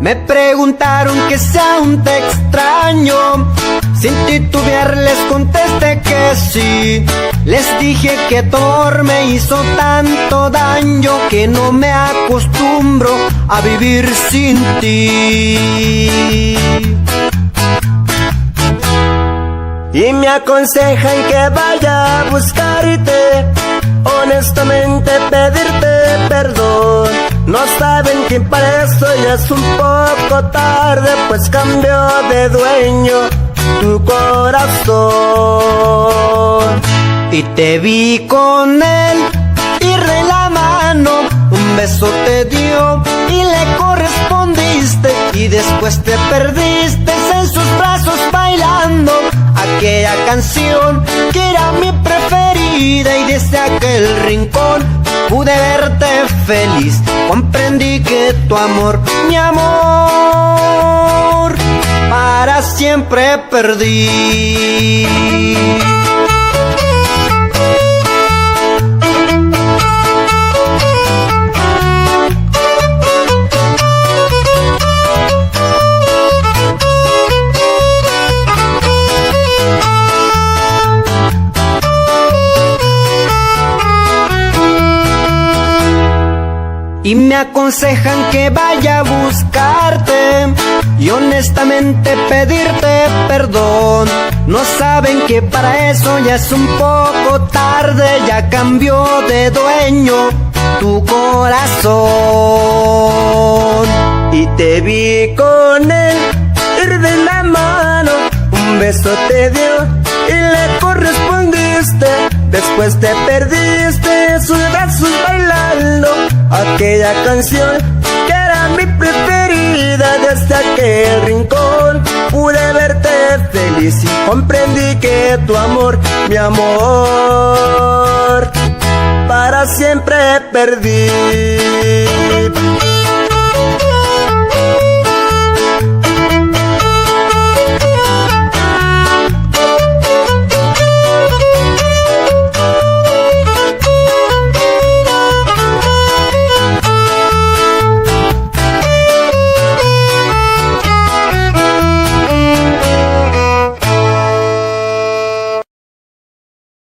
Me preguntaron que si aún te extraño. Sin titubear les contesté que sí. Les dije que tu amor me hizo tanto daño que no me acostumbro a vivir sin ti. Y me aconsejan que vaya a buscarte, honestamente pedirte perdón. No saben que para eso ya es un poco tarde, pues cambió de dueño tu corazón. Y te vi con él ir de la mano, un beso te dio y le correspondiste, y después te perdiste en sus brazos bailando aquella canción que era mi preferida. Y desde aquel rincón pude verte feliz, comprendí que tu amor, mi amor, para siempre perdí. Y me aconsejan que vaya a buscarte y honestamente pedirte perdón. No saben que para eso ya es un poco tarde, ya cambió de dueño tu corazón. Y te vi con él ir de la mano, un beso te dio y le correspondiste, después te perdiste en sus brazos bailando aquella canción que era mi preferida. Desde aquel rincón pude verte feliz y comprendí que tu amor, mi amor, para siempre perdí.